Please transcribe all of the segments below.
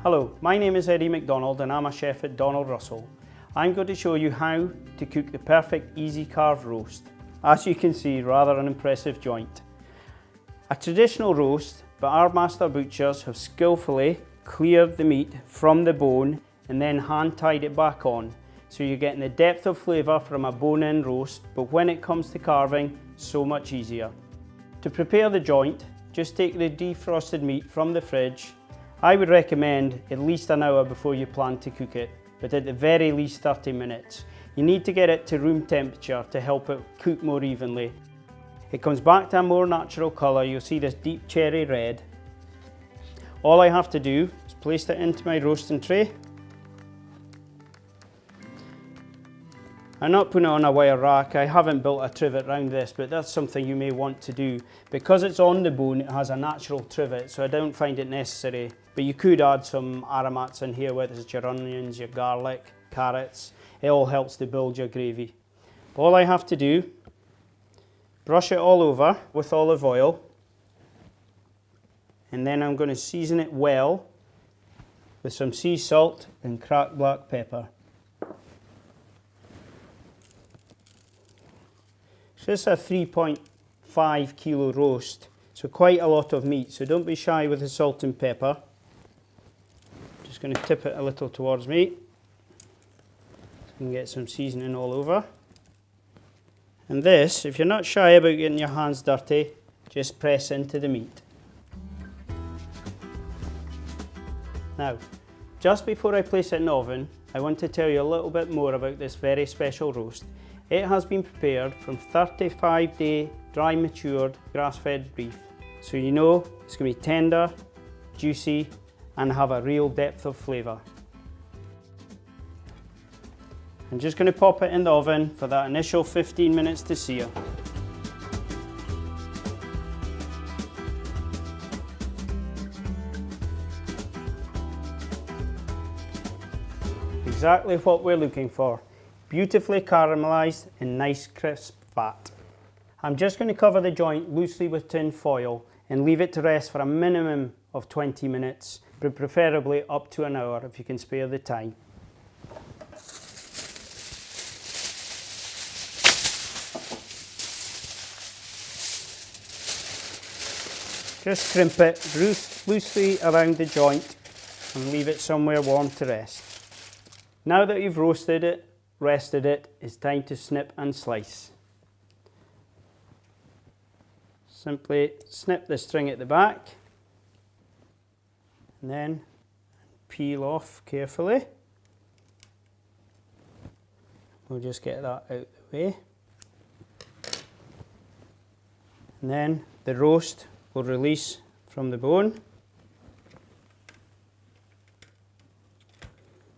Hello, my name is Eddie McDonald and I'm a chef at Donald Russell. I'm going to show you how to cook the perfect easy carved roast. As you can see, rather an impressive joint. A traditional roast, but our master butchers have skillfully cleared the meat from the bone and then hand tied it back on. So you're getting the depth of flavour from a bone-in roast, but when it comes to carving, so much easier. To prepare the joint, just take the defrosted meat from the fridge. I would recommend at least an hour before you plan to cook it, but at the very least 30 minutes. You need to get it to room temperature to help it cook more evenly. It comes back to a more natural colour. You'll see this deep cherry red. All I have to do is place it into my roasting tray. I'm not putting it on a wire rack. I haven't built a trivet around this, but that's something you may want to do. Because it's on the bone, it has a natural trivet, so I don't find it necessary. But you could add some aromats in here, whether it's your onions, your garlic, carrots. It all helps to build your gravy. All I have to do, brush it all over with olive oil, and then I'm going to season it well with some sea salt and cracked black pepper. So this is a 3.5 kilo roast, so quite a lot of meat, so don't be shy with the salt and pepper. Just going to tip it a little towards me, so you can get some seasoning all over. And this, if you're not shy about getting your hands dirty, just press into the meat. Now, just before I place it in the oven, I want to tell you a little bit more about this very special roast. It has been prepared from 35-day dry matured grass-fed beef. So you know it's going to be tender, juicy and have a real depth of flavour. I'm just going to pop it in the oven for that initial 15 minutes to sear. Exactly what we're looking for. Beautifully caramelised and nice crisp fat. I'm just going to cover the joint loosely with tin foil and leave it to rest for a minimum of 20 minutes, but preferably up to an hour if you can spare the time. Just crimp it loosely around the joint and leave it somewhere warm to rest. Now that you've roasted it, rested it, it's time to snip and slice. Simply snip the string at the back and then peel off carefully. We'll just get that out of the way. And then the roast will release from the bone.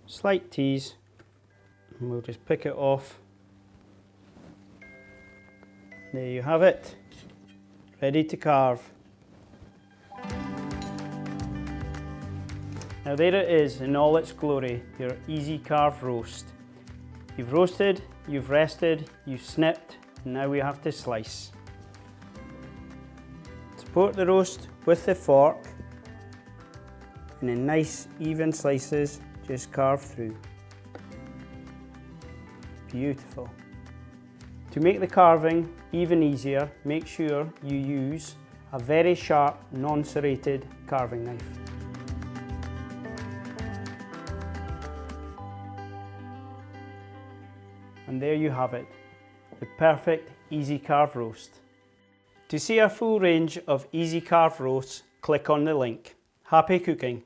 Slight tease. And we'll just pick it off. There you have it, ready to carve. Now there it is in all its glory, your easy carved roast. You've roasted, you've rested, you've snipped, and now we have to slice. Support the roast with the fork and in nice even slices just carve through. Beautiful. To make the carving even easier, make sure you use a very sharp, non-serrated carving knife. And there you have it, the perfect easy carved roast. To see our full range of easy carved roasts, click on the link. Happy cooking!